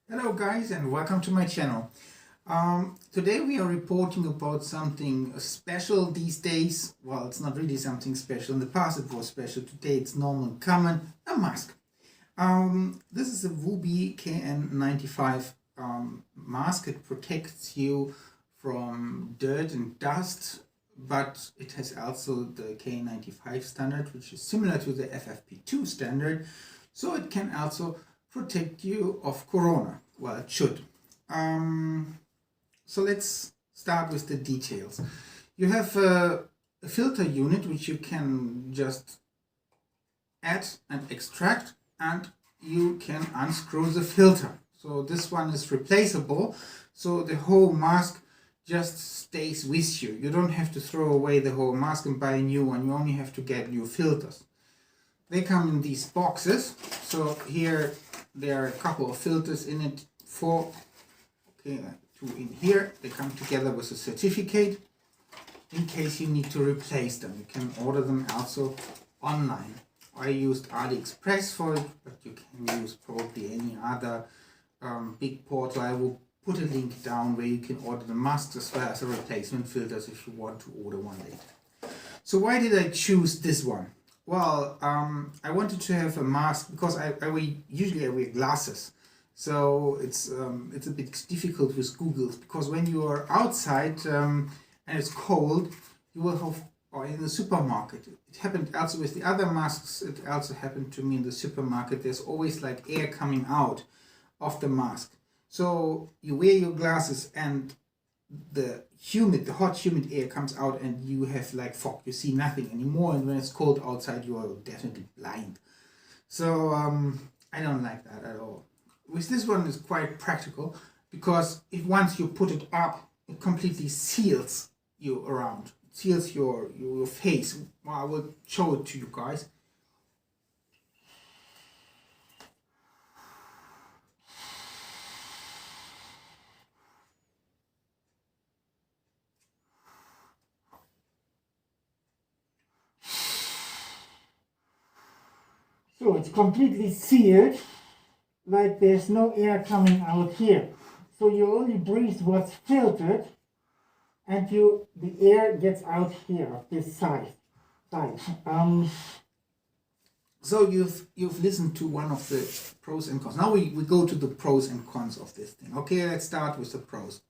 Hello guys and welcome to my channel. Today we are reporting about something special these days. Well, it's not really something special. In the past it was special. Today it's normal and common. A mask. This is a Woobi KN95 mask. It protects you from dirt and dust, but it has also the KN95 standard, which is similar to the FFP2 standard. So it can also protect you of corona. Well, it should. So let's start with the details. You have a filter unit which you can just add and extract, and you can unscrew the filter. So this one is replaceable, so the whole mask just stays with you. You don't have to throw away the whole mask and buy a new one. You only have to get new filters. They come in these boxes. So here there are a couple of filters in it, two in here. They come together with a certificate in case you need to replace them. You can order them also online. I used AliExpress for it, but you can use probably any other big portal. I will put a link down where you can order the masks as well as the replacement filters if you want to order one later. So why did I choose this one? Well, I wanted to have a mask because I wear glasses, so it's a bit difficult with goggles, because when you are outside and it's cold, you will have, or in the supermarket. It happened also with the other masks. It also happened to me in the supermarket. There's always like air coming out of the mask. So you wear your glasses and the hot humid air comes out and you have like fog. You see nothing anymore, and when it's cold outside you are definitely blind. So I don't like that at all. With this one it's quite practical, because if once you put it up, it completely seals you around. It seals your face. Well, I will show it to you guys. So it's completely sealed, like there's no air coming out here. So you only breathe what's filtered, and the air gets out here, this side. So you've listened to one of the pros and cons. Now we go to the pros and cons of this thing. Okay, let's start with the pros.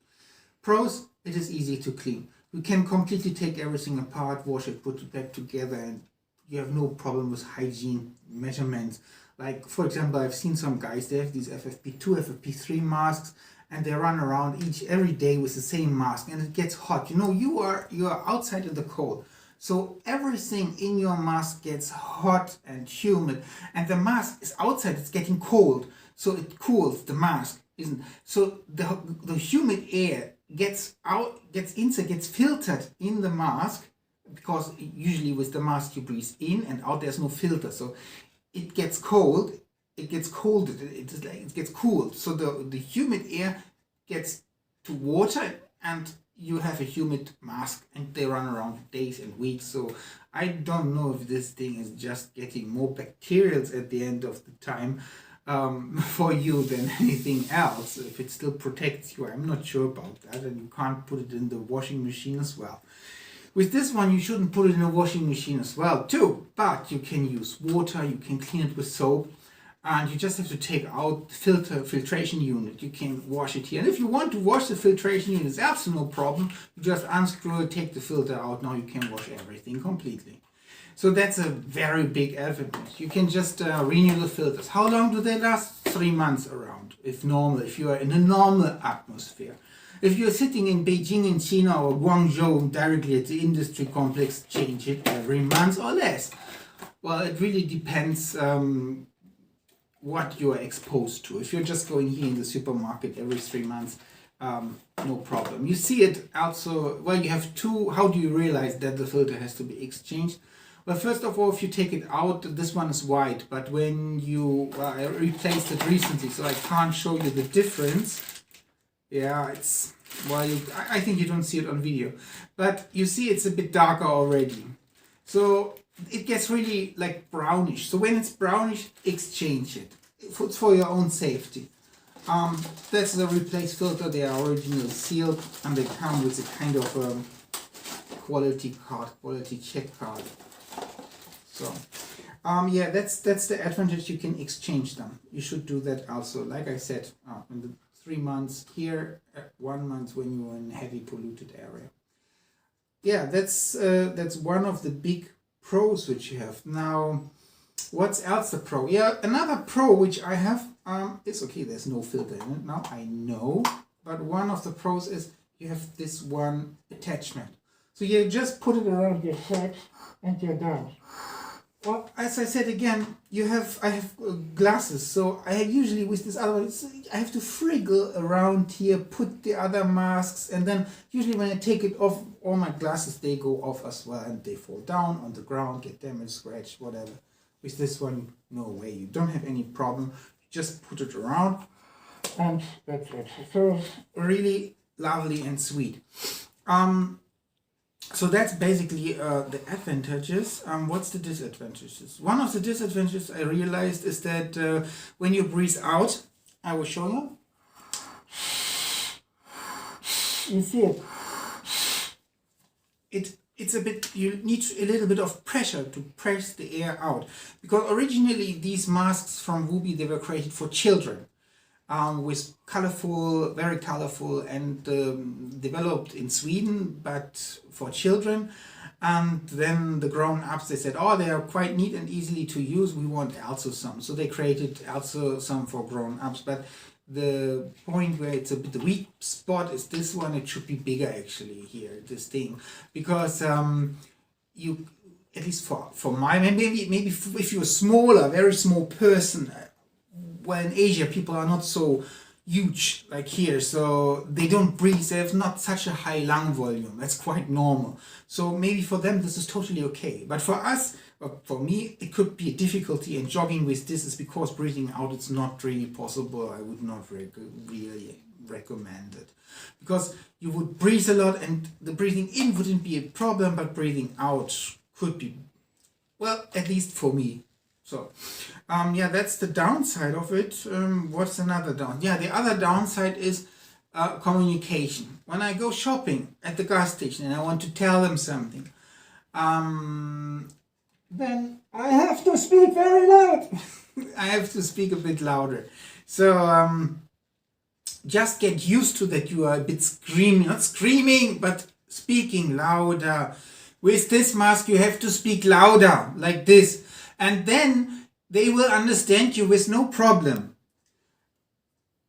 Pros: it is easy to clean. You can completely take everything apart, wash it, put it back together, and you have no problem with hygiene measurements. Like, for example, I've seen some guys, they have these FFP2, FFP3 masks, and they run around every day with the same mask, and it gets hot. You know, you are outside in the cold, so everything in your mask gets hot and humid, and the mask is outside, it's getting cold, so it cools the mask, isn't it? So the humid air gets inside, gets filtered in the mask, because usually with the mask you breathe in and out, there's no filter, so it gets cold, it gets cooled, it gets cooled, so the humid air gets to water, and you have a humid mask, and they run around days and weeks. So I don't know if this thing is just getting more bacterials at the end of the time for you than anything else. If it still protects you, I'm not sure about that, and you can't put it in the washing machine as well. With this one, you shouldn't put it in a washing machine as well too, but you can use water, you can clean it with soap, and you just have to take out the filtration unit. You can wash it here, and if you want to wash the filtration unit, it's absolutely no problem. You just unscrew it, take the filter out. Now you can wash everything completely. So that's a very big advantage. You can just renew the filters. How long do they last? 3 months around, if you are in a normal atmosphere. If you're sitting in Beijing in China or Guangzhou directly at the industry complex, change it every month or less. Well, it really depends what you are exposed to. If you're just going here in the supermarket every 3 months, no problem. You see it also, well, you have two. How do you realize that the filter has to be exchanged? Well, first of all, if you take it out, this one is white, but when you, I replaced it recently, so I can't show you the difference. Yeah, it's, well, I think you don't see it on video, but you see it's a bit darker already. So it gets really like brownish. So when it's brownish, exchange it. It's for your own safety. That's the replace filter. They are original sealed and they come with a kind of quality card, quality check card. So yeah, that's the advantage. You can exchange them. You should do that also. Like I said, in the 3 months here, 1 month when you're in a heavy polluted area. Yeah, that's one of the big pros which you have. Now, what's else the pro? Yeah, another pro which I have is, okay, there's no filter in it now, I know, but one of the pros is you have this one attachment. So you just put it around your head and you're done. Well, as I said again, I have glasses, so I usually with this other one, I have to friggle around here, put the other masks, and then usually when I take it off, all my glasses, they go off as well, and they fall down on the ground, get damaged, scratched, whatever. With this one, no way, you don't have any problem. You just put it around, and that's it. So really lovely and sweet. So that's basically the advantages. What's the disadvantages? One of the disadvantages I realized is that when you breathe out, I will show you. You see it. It's a bit, you need a little bit of pressure to press the air out. Because originally these masks from Woobi, they were created for children. With colorful, very colorful, and developed in Sweden, but for children. And then the grown-ups, they said, oh, they are quite neat and easily to use, we want also some. So they created also some for grown-ups, but the point where it's a bit the weak spot is this one. It should be bigger actually here, this thing, because you, at least for my, maybe if you're a smaller, very small person, well, in Asia, people are not so huge like here, so they don't breathe, they have not such a high lung volume. That's quite normal. So maybe for them this is totally okay. But for us, for me, it could be a difficulty, and jogging with this is because breathing out, it's not really possible. I would not really recommend it. Because you would breathe a lot, and the breathing in wouldn't be a problem, but breathing out could be, well, at least for me. So, yeah, that's the downside of it. What's another down? Yeah, the other downside is communication. When I go shopping at the gas station and I want to tell them something, then I have to speak very loud. I have to speak a bit louder. So, just get used to that. You are a bit screaming, not screaming, but speaking louder. With this mask, you have to speak louder, like this. And then they will understand you with no problem.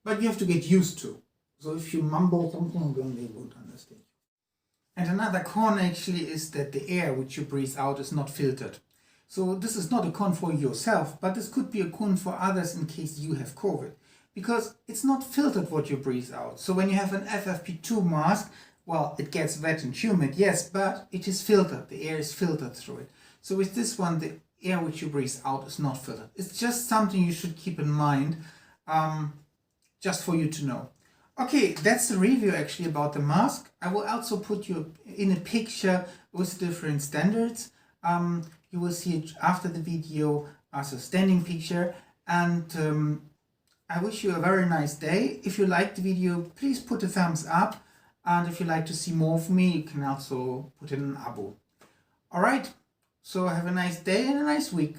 But you have to get used to. So if you mumble something, then they won't understand you. And another con actually is that the air which you breathe out is not filtered. So this is not a con for yourself, but this could be a con for others in case you have COVID. Because it's not filtered what you breathe out. So when you have an FFP2 mask, well, it gets wet and humid, yes, but it is filtered. The air is filtered through it. So with this one, the air which you breathe out is not filtered. It's just something you should keep in mind, just for you to know. Okay, that's the review actually about the mask. I will also put you in a picture with different standards. You will see it after the video as a standing picture. And I wish you a very nice day. If you liked the video, please put a thumbs up. And if you'd like to see more of me, you can also put in an abo. Alright. So have a nice day and a nice week.